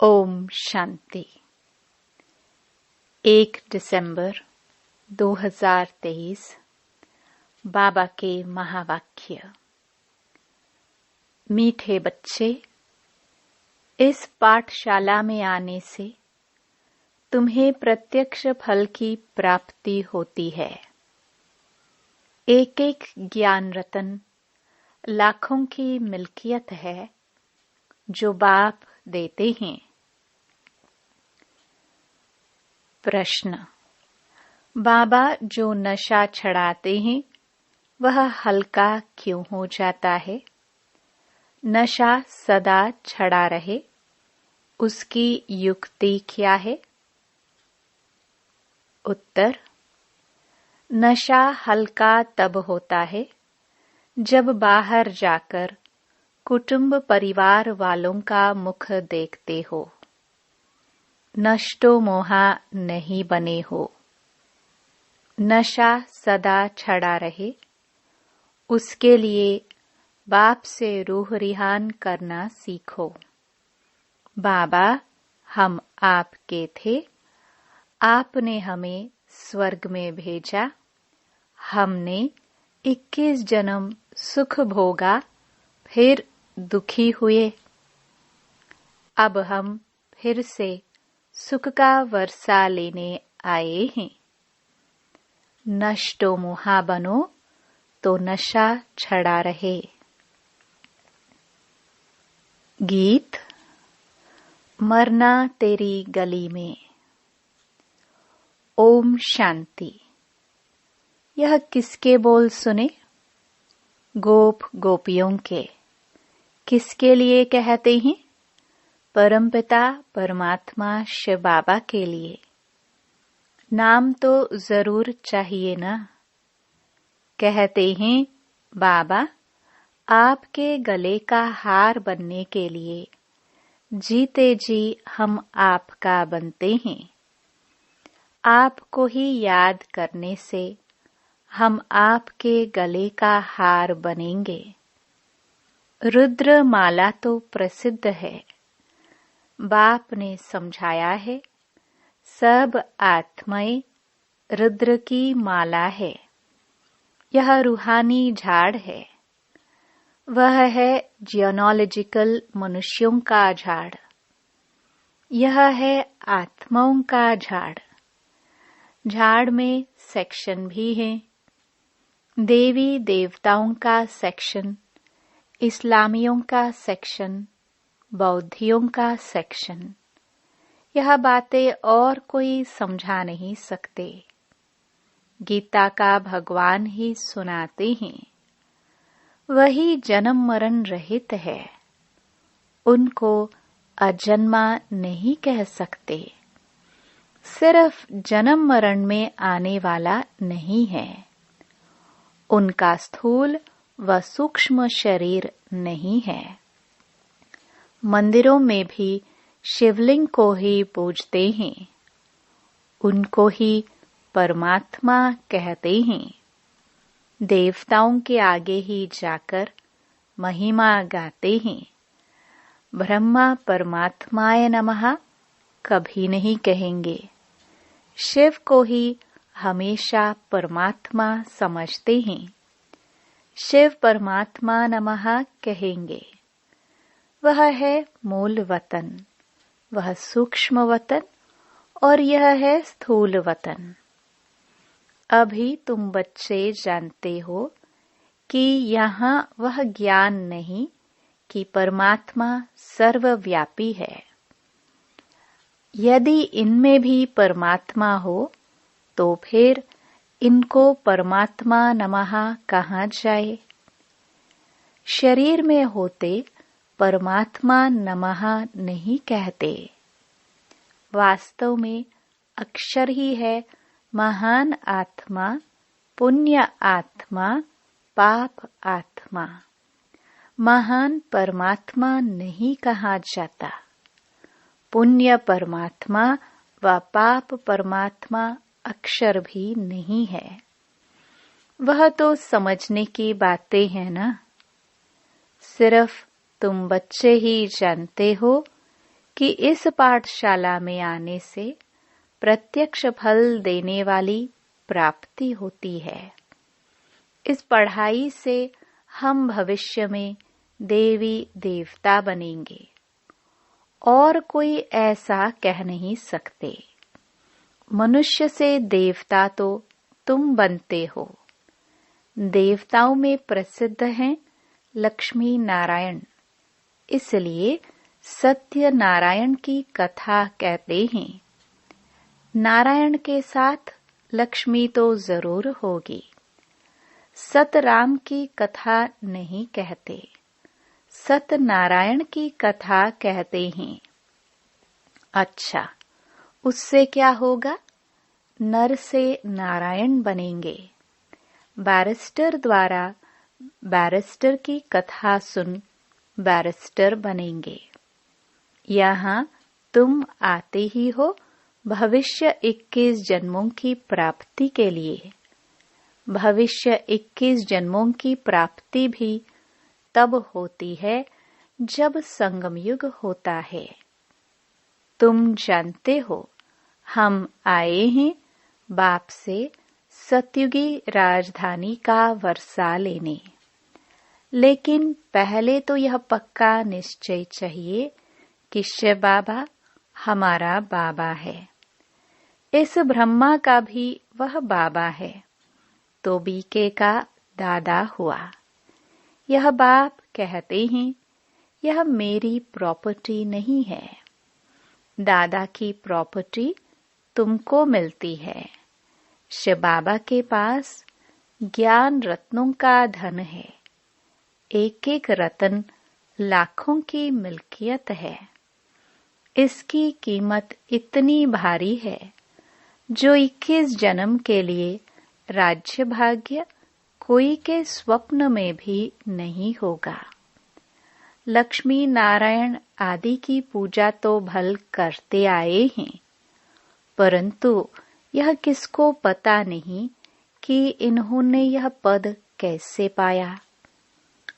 ओम शांति। 1 दिसंबर 2023 बाबा के महावाक्य। मीठे बच्चे, इस पाठशाला में आने से तुम्हें प्रत्यक्ष फल की प्राप्ति होती है। एक एक ज्ञान रतन लाखों की मिल्कियत है जो बाप देते हैं। प्रश्न: बाबा जो नशा छड़ाते हैं वह हल्का क्यों हो जाता है? नशा सदा छड़ा रहे, उसकी युक्ति क्या है? उत्तर: नशा हल्का तब होता है जब बाहर जाकर कुटुंब परिवार वालों का मुख देखते हो, नष्टो मोहा नहीं बने हो। नशा सदा छड़ा रहे, उसके लिए बाप से रूह रिहान करना सीखो। बाबा, हम आपके थे, आपने हमें स्वर्ग में भेजा, हमने 21 जन्म सुख भोगा, फिर दुखी हुए। अब हम फिर से सुख का वर्षा लेने आए हैं। नष्टो मोहा बनो तो नशा छड़ा रहे। गीत। मरना तेरी गली में। ओम शांति। यह किसके बोल सुने? गोप गोपियों के। किसके लिए कहते हैं? परमपिता परमात्मा शिव बाबा के लिए। नाम तो जरूर चाहिए ना। कहते हैं, बाबा आपके गले का हार बनने के लिए जीते जी हम आपका बनते हैं। आपको ही याद करने से हम आपके गले का हार बनेंगे। रुद्र माला तो प्रसिद्ध है, बाप ने समझाया है, सब आत्माएं रुद्र की माला है। यह रूहानी झाड़ है, वह है जियोलॉजिकल मनुष्यों का झाड़। यह है आत्माओं का झाड़। झाड़ में सेक्शन भी है, देवी देवताओं का सेक्शन, इस्लामियों का सेक्शन, बौद्धियों का सेक्शन। यह बातें और कोई समझा नहीं सकते। गीता का भगवान ही सुनाते हैं। वही जन्म मरण रहित है, उनको अजन्मा नहीं कह सकते। सिर्फ जन्म मरण में आने वाला नहीं है। उनका स्थूल व सूक्ष्म शरीर नहीं है। मंदिरों में भी शिवलिंग को ही पूजते हैं, उनको ही परमात्मा कहते हैं। देवताओं के आगे ही जाकर महिमा गाते हैं। ब्रह्मा परमात्माय नमः कभी नहीं कहेंगे। शिव को ही हमेशा परमात्मा समझते हैं। शिव परमात्मा नमः कहेंगे। वह है मूल वतन, वह सूक्ष्म वतन और यह है स्थूल वतन। अभी तुम बच्चे जानते हो कि यहाँ वह ज्ञान नहीं कि परमात्मा सर्वव्यापी है। यदि इनमें भी परमात्मा हो तो फिर इनको परमात्मा नमः कहाँ जाए? शरीर में होते परमात्मा नमः नहीं कहते। वास्तव में अक्षर ही है महान आत्मा, पुण्य आत्मा, पाप आत्मा। महान परमात्मा नहीं कहा जाता। पुण्य परमात्मा व पाप परमात्मा अक्षर भी नहीं है। वह तो समझने की बातें हैं ना। सिर्फ तुम बच्चे ही जानते हो कि इस पाठशाला में आने से प्रत्यक्ष फल देने वाली प्राप्ति होती है। इस पढ़ाई से हम भविष्य में देवी देवता बनेंगे और कोई ऐसा कह नहीं सकते। मनुष्य से देवता तो तुम बनते हो। देवताओं में प्रसिद्ध हैं लक्ष्मी नारायण, इसलिए सत्य नारायण की कथा कहते हैं। नारायण के साथ लक्ष्मी तो जरूर होगी। सतराम की कथा नहीं कहते, सत्यनारायण की कथा कहते हैं। अच्छा, उससे क्या होगा? नर से नारायण बनेंगे। बैरिस्टर द्वारा बैरिस्टर की कथा सुन बैरिस्टर बनेंगे। यहाँ तुम आते ही हो भविष्य 21 जन्मों की प्राप्ति के लिए। भविष्य 21 जन्मों की प्राप्ति भी तब होती है जब संगम युग होता है। तुम जानते हो, हम आए हैं बाप से सतयुगी राजधानी का वर्षा लेने। लेकिन पहले तो यह पक्का निश्चय चाहिए कि शिव बाबा हमारा बाबा है। इस ब्रह्मा का भी वह बाबा है, तो बीके का दादा हुआ। यह बाप कहते हैं, यह मेरी प्रॉपर्टी नहीं है। दादा की प्रॉपर्टी तुमको मिलती है। शिव बाबा के पास ज्ञान रत्नों का धन है। एक एक रत्न लाखों की मिल्कियत है। इसकी कीमत इतनी भारी है जो 21 जन्म के लिए राज्य भाग्य कोई के स्वप्न में भी नहीं होगा। लक्ष्मी नारायण आदि की पूजा तो भल करते आए हैं, परंतु यह किसको पता नहीं कि इन्होंने यह पद कैसे पाया।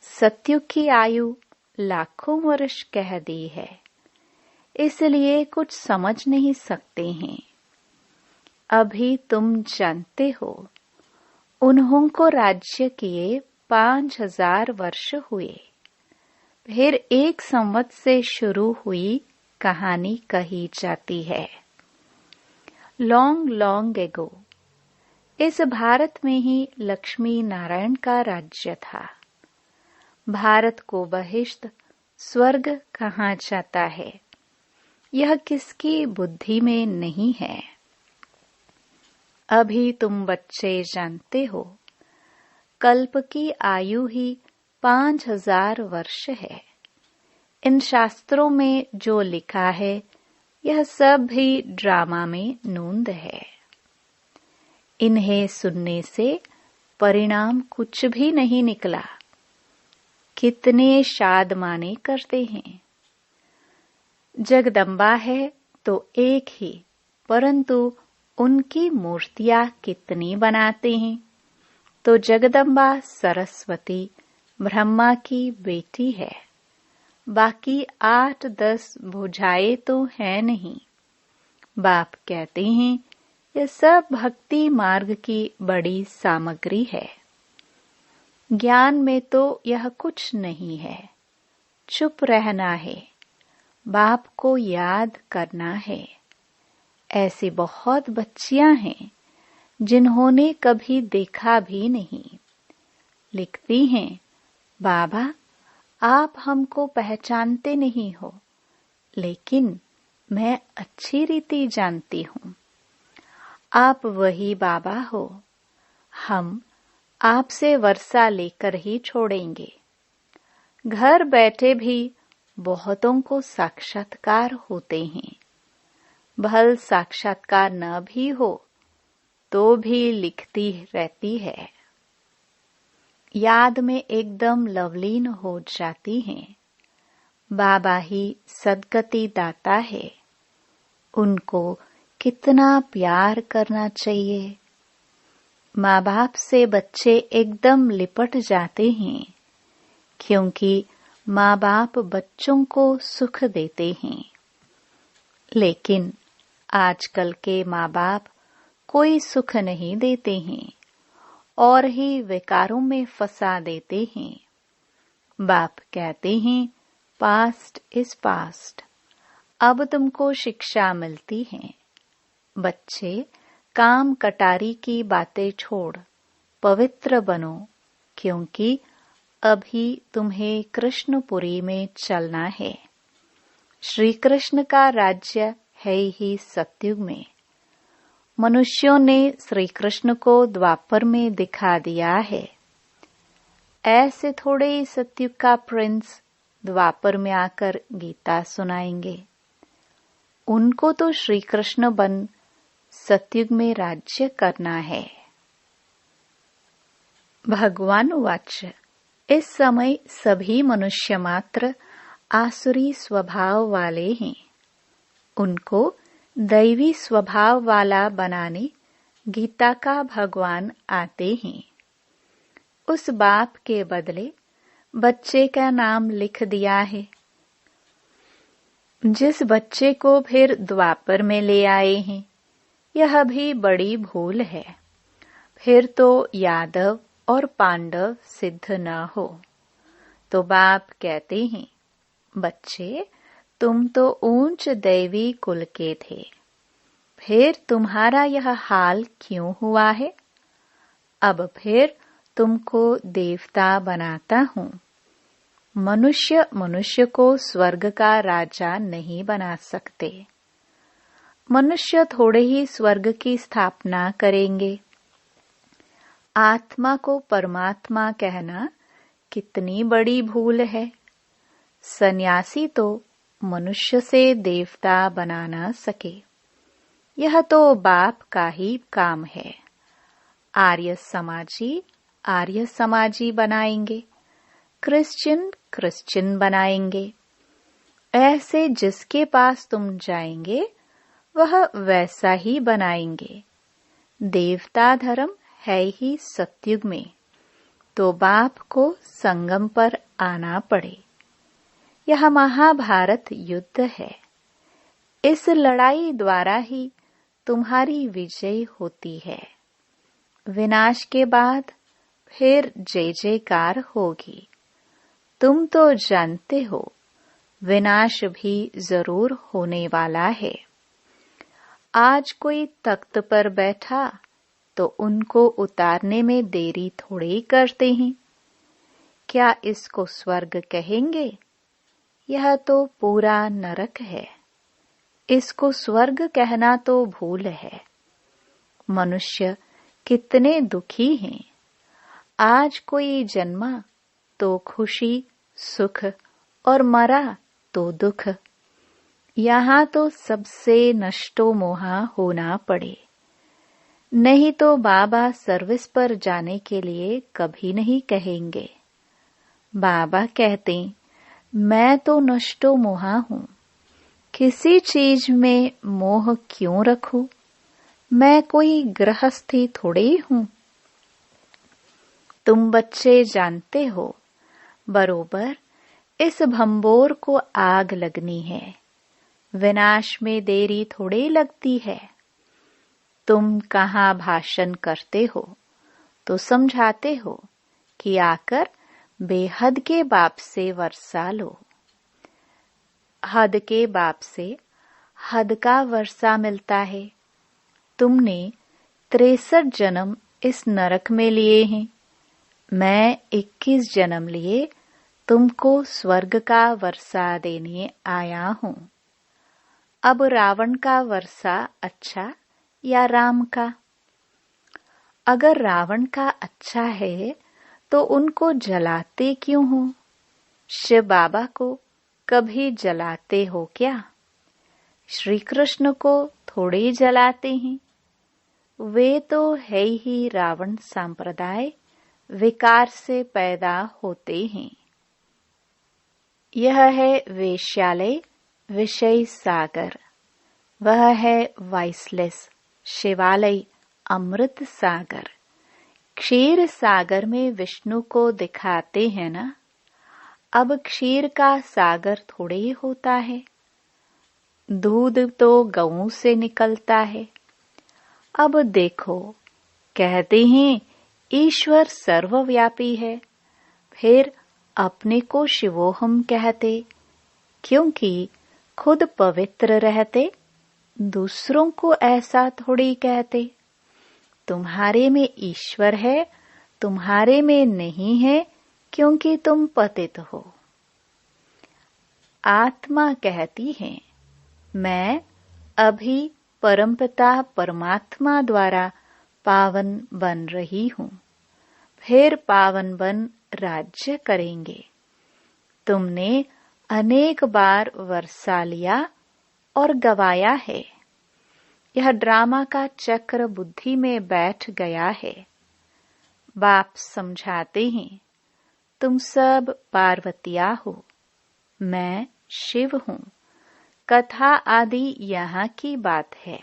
सतयुग की आयु लाखों वर्ष कह दी है, इसलिए कुछ समझ नहीं सकते हैं। अभी तुम जानते हो, उन्हों को राज्य किए 5000 वर्ष हुए। फिर 1 संवत से शुरू हुई कहानी कही जाती है। लॉन्ग लॉन्ग एगो इस भारत में ही लक्ष्मी नारायण का राज्य था। भारत को बहिष्ठ स्वर्ग कहा जाता है, यह किसकी बुद्धि में नहीं है। अभी तुम बच्चे जानते हो, कल्प की आयु ही 5000 वर्ष है। इन शास्त्रों में जो लिखा है, यह सब भी ड्रामा में नूंद है। इन्हें सुनने से परिणाम कुछ भी नहीं निकला। कितने शाद माने करते हैं। जगदम्बा है तो एक ही, परंतु उनकी मूर्तियां कितनी बनाते हैं। तो जगदम्बा सरस्वती ब्रह्मा की बेटी है। बाकी 8-10 भुजाएं तो है नहीं। बाप कहते हैं, यह सब भक्ति मार्ग की बड़ी सामग्री है। ज्ञान में तो यह कुछ नहीं है। चुप रहना है, बाप को याद करना है। ऐसी बहुत बच्चियां हैं जिन्होंने कभी देखा भी नहीं। लिखती हैं, बाबा आप हमको पहचानते नहीं हो, लेकिन मैं अच्छी रीति जानती हूँ। आप वही बाबा हो। हम आपसे वर्षा लेकर ही छोड़ेंगे। घर बैठे भी बहुतों को साक्षात्कार होते हैं। भल साक्षात्कार न भी हो तो भी लिखती रहती है। याद में एकदम लवलीन हो जाती हैं। बाबा ही सद्गति दाता है। उनको कितना प्यार करना चाहिए। माँ बाप से बच्चे एकदम लिपट जाते हैं, क्योंकि माँ बाप बच्चों को सुख देते हैं। लेकिन आजकल के माँ बाप कोई सुख नहीं देते हैं और ही विकारों में फंसा देते हैं। बाप कहते हैं पास्ट इज पास्ट, अब तुमको शिक्षा मिलती है। बच्चे काम कटारी की बातें छोड़ पवित्र बनो, क्योंकि अभी तुम्हें कृष्णपुरी में चलना है। श्री कृष्ण का राज्य है ही सतयुग में। मनुष्यों ने श्री कृष्ण को द्वापर में दिखा दिया है। ऐसे थोड़े ही सतयुग का प्रिंस द्वापर में आकर गीता सुनाएंगे। उनको तो श्री कृष्ण बन सतयुग में राज्य करना है। भगवान वाच, इस समय सभी मनुष्य मात्र आसुरी स्वभाव वाले हैं। उनको दैवी स्वभाव वाला बनाने गीता का भगवान आते हैं। उस बाप के बदले बच्चे का नाम लिख दिया है। जिस बच्चे को फिर द्वापर में ले आए हैं, यह भी बड़ी भूल है। फिर तो यादव और पांडव सिद्ध न हो। तो बाप कहते हैं, बच्चे तुम तो ऊंच दैवी कुल के थे, फिर तुम्हारा यह हाल क्यों हुआ है? अब फिर तुमको देवता बनाता हूँ। मनुष्य मनुष्य को स्वर्ग का राजा नहीं बना सकते। मनुष्य थोड़े ही स्वर्ग की स्थापना करेंगे। आत्मा को परमात्मा कहना कितनी बड़ी भूल है। सन्यासी तो मनुष्य से देवता बना न सके। यह तो बाप का ही काम है। आर्य समाजी बनाएंगे, क्रिश्चियन क्रिश्चियन बनाएंगे। ऐसे जिसके पास तुम जाएंगे वह वैसा ही बनाएंगे। देवता धर्म है ही सतयुग में, तो बाप को संगम पर आना पड़े। यह महाभारत युद्ध है। इस लड़ाई द्वारा ही तुम्हारी विजय होती है। विनाश के बाद फिर जय जयकार होगी। तुम तो जानते हो विनाश भी जरूर होने वाला है। आज कोई तख्त पर बैठा तो उनको उतारने में देरी थोड़ी करते हैं। क्या इसको स्वर्ग कहेंगे? यह तो पूरा नरक है। इसको स्वर्ग कहना तो भूल है। मनुष्य कितने दुखी हैं। आज कोई जन्मा तो खुशी सुख और मरा तो दुख। यहाँ तो सबसे नष्टो मोहा होना पड़े। नहीं तो बाबा सर्विस पर जाने के लिए कभी नहीं कहेंगे। बाबा कहते, मैं तो नष्टो मोहा हूँ। किसी चीज में मोह क्यों रखूं? मैं कोई गृहस्थी थोड़ी हूँ। तुम बच्चे जानते हो, बरोबर इस भंबोर को आग लगनी है। विनाश में देरी थोड़ी लगती है। तुम कहाँ भाषण करते हो तो समझाते हो कि आकर बेहद के बाप से वर्षा लो। हद के बाप से हद का वर्षा मिलता है। तुमने 63 जन्म इस नरक में लिए हैं। मैं 21 जन्म लिए तुमको स्वर्ग का वर्षा देने आया हूँ। अब रावण का वर्षा अच्छा या राम का? अगर रावण का अच्छा है तो उनको जलाते क्यों हो? शिव बाबा को कभी जलाते हो क्या? श्री कृष्ण को थोड़े जलाते हैं। वे तो है ही रावण संप्रदाय, विकार से पैदा होते हैं। यह है वेश्यालय विषय सागर, वह है वाइसलेस शिवालय अमृत सागर। क्षीर सागर में विष्णु को दिखाते हैं ना। अब क्षीर का सागर थोड़े ही होता है। दूध तो गऊ से निकलता है। अब देखो, कहते हैं ईश्वर सर्वव्यापी है, फिर अपने को शिवोहम कहते, क्योंकि खुद पवित्र रहते, दूसरों को ऐसा थोड़ी कहते। तुम्हारे में ईश्वर है, तुम्हारे में नहीं है, क्योंकि तुम पतित हो। आत्मा कहती है, मैं अभी परमपिता परमात्मा द्वारा पावन बन रही हूँ, फिर पावन बन राज्य करेंगे। तुमने अनेक बार वर्षा लिया और गवाया है। यह ड्रामा का चक्र बुद्धि में बैठ गया है। बाप समझाते हैं, तुम सब पार्वतिया हो, मैं शिव हूँ। कथा आदि यहाँ की बात है।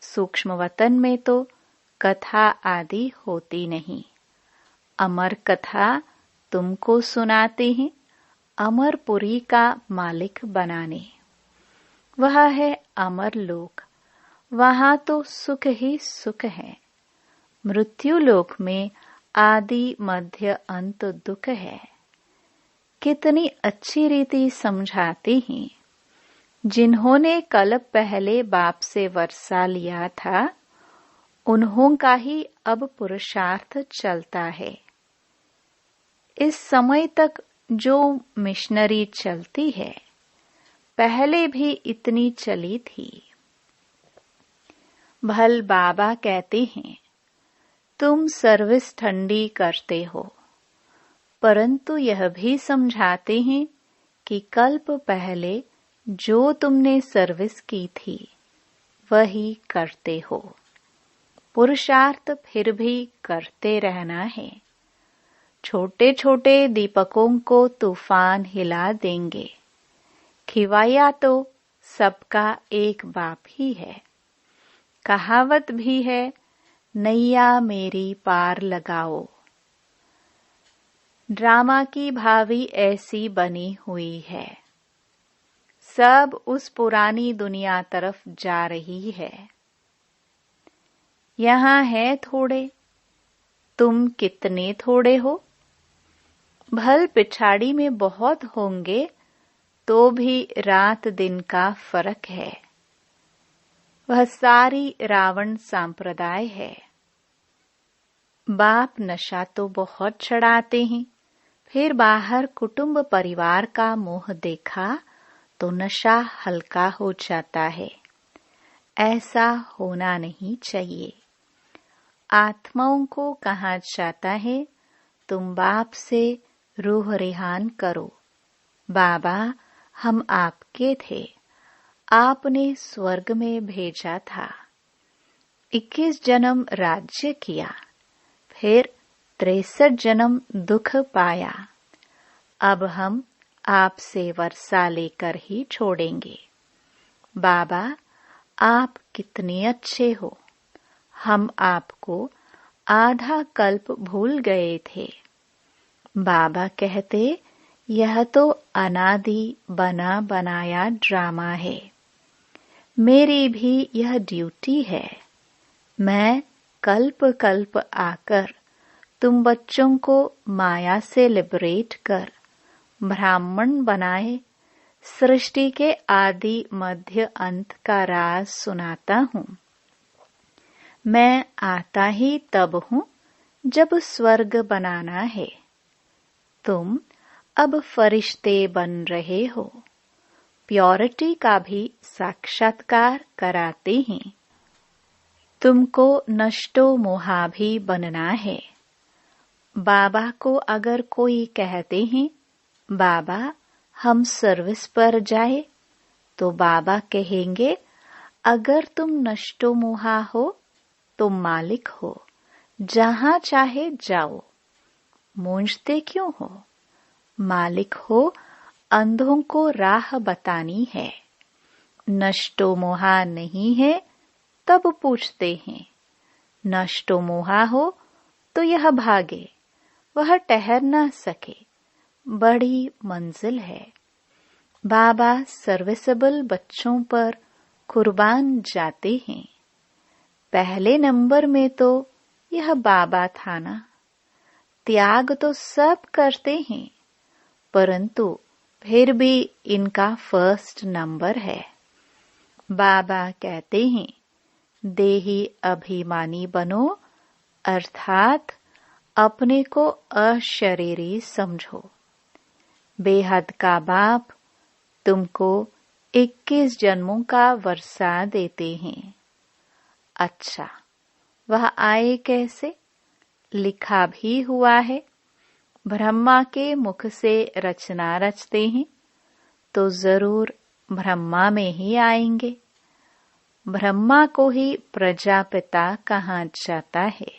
सूक्ष्म वतन में तो कथा आदि होती नहीं। अमर कथा तुमको सुनाते हैं, अमरपुरी का मालिक बनाने। वह है अमर लोक, वहां तो सुख ही सुख है। मृत्यु लोक में आदि मध्य अंत दुख है। कितनी अच्छी रीति समझाते हैं। जिन्होंने कल पहले बाप से वर्षा लिया था, उन्हों का ही अब पुरुषार्थ चलता है। इस समय तक जो मिशनरी चलती है, पहले भी इतनी चली थी। भल बाबा कहते हैं, तुम सर्विस ठंडी करते हो, परंतु यह भी समझाते हैं कि कल्प पहले जो तुमने सर्विस की थी, वही करते हो। पुरुषार्थ फिर भी करते रहना है। छोटे छोटे दीपकों को तूफान हिला देंगे। खिवाया तो सबका एक बाप ही है। कहावत भी है, नैया मेरी पार लगाओ। ड्रामा की भावी ऐसी बनी हुई है। सब उस पुरानी दुनिया तरफ जा रही है। यहाँ है थोड़े, तुम कितने थोड़े हो। भल पिछाड़ी में बहुत होंगे, तो भी रात दिन का फर्क है। वह सारी रावण सांप्रदाय है। बाप नशा तो बहुत चढ़ाते हैं, फिर बाहर कुटुंब परिवार का मोह देखा तो नशा हल्का हो जाता है। ऐसा होना नहीं चाहिए। आत्माओं को कहा जाता है, तुम बाप से रूह रेहान करो। बाबा, हम आपके थे, आपने स्वर्ग में भेजा था। 21 जन्म राज्य किया, फिर 63 जन्म दुख पाया। अब हम आपसे वर्षा लेकर ही छोड़ेंगे। बाबा, आप कितने अच्छे हो। हम आपको आधा कल्प भूल गए थे। बाबा कहते, यह तो अनादि बना बनाया ड्रामा है। मेरी भी यह ड्यूटी है। मैं कल्प कल्प आकर तुम बच्चों को माया से लिबरेट कर ब्राह्मण बनाए सृष्टि के आदि मध्य अंत का राज सुनाता हूँ। मैं आता ही तब हूँ जब स्वर्ग बनाना है। तुम अब फरिश्ते बन रहे हो। प्योरिटी का भी साक्षात्कार कराते हैं। तुमको नष्टो मोहा भी बनना है। बाबा को अगर कोई कहते हैं, बाबा हम सर्विस पर जाए, तो बाबा कहेंगे, अगर तुम नष्टो मोहा हो तो मालिक हो, जहां चाहे जाओ। मूंझते क्यों हो? मालिक हो, अंधों को राह बतानी है। नष्टो मोहा नहीं है, तब पूछते हैं। नष्टो मोहा हो तो यह भागे, वह ठहर न सके। बड़ी मंजिल है। बाबा सर्विसेबल बच्चों पर कुर्बान जाते हैं। पहले नंबर में तो यह बाबा था ना। त्याग तो सब करते हैं, परंतु फिर भी इनका फर्स्ट नंबर है। बाबा कहते हैं, देही अभिमानी बनो, अर्थात अपने को अशरीरी समझो। बेहद का बाप तुमको 21 जन्मों का वर्षा देते हैं। अच्छा, वह आए कैसे? लिखा भी हुआ है, ब्रह्मा के मुख से रचना रचते हैं तो जरूर ब्रह्मा में ही आएंगे। ब्रह्मा को ही प्रजापिता कहा जाता है,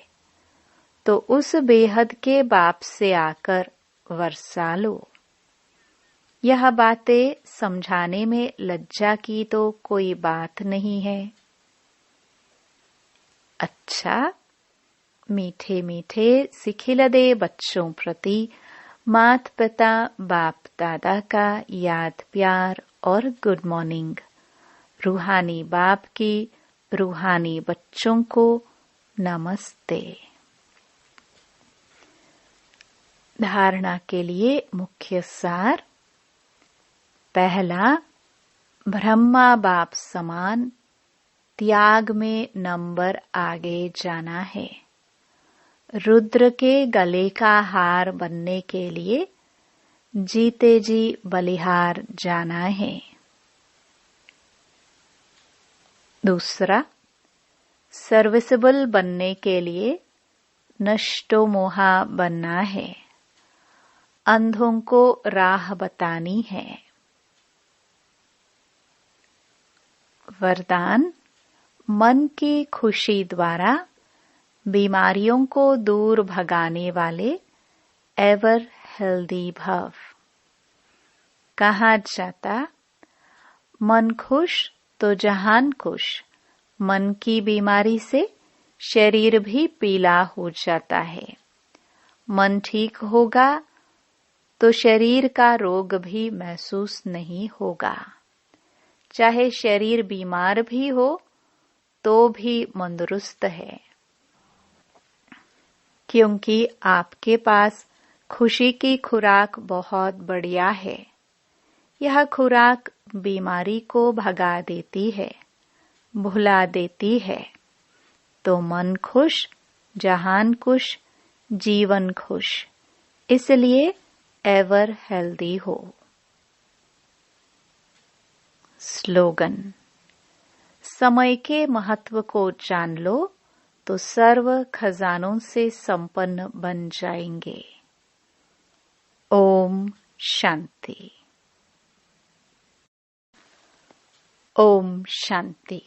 तो उस बेहद के बाप से आकर वर्षा लो। यह बातें समझाने में लज्जा की तो कोई बात नहीं है। अच्छा, मीठे मीठे सिखिलदे बच्चों प्रति माता पिता बाप दादा का याद प्यार और गुड मॉर्निंग। रूहानी बाप की रूहानी बच्चों को नमस्ते। धारणा के लिए मुख्य सार। पहला, ब्रह्मा बाप समान त्याग में नंबर आगे जाना है। रुद्र के गले का हार बनने के लिए जीते जी बलिहार जाना है। दूसरा, सर्विसेबल बनने के लिए नष्टो मोहा बनना है। अंधों को राह बतानी है। वरदान, मन की खुशी द्वारा बीमारियों को दूर भगाने वाले एवर हेल्दी भव। कहा जाता, मन खुश तो जहान खुश। मन की बीमारी से शरीर भी पीला हो जाता है। मन ठीक होगा तो शरीर का रोग भी महसूस नहीं होगा। चाहे शरीर बीमार भी हो तो भी मंदरुस्त है, क्योंकि आपके पास खुशी की खुराक बहुत बढ़िया है। यह खुराक बीमारी को भगा देती है, भुला देती है। तो मन खुश, जहान खुश, जीवन खुश, इसलिए एवर हेल्दी हो। स्लोगन, समय के महत्व को जान लो तो सर्व खजानों से संपन्न बन जाएंगे। ओम शांति। ओम शांति।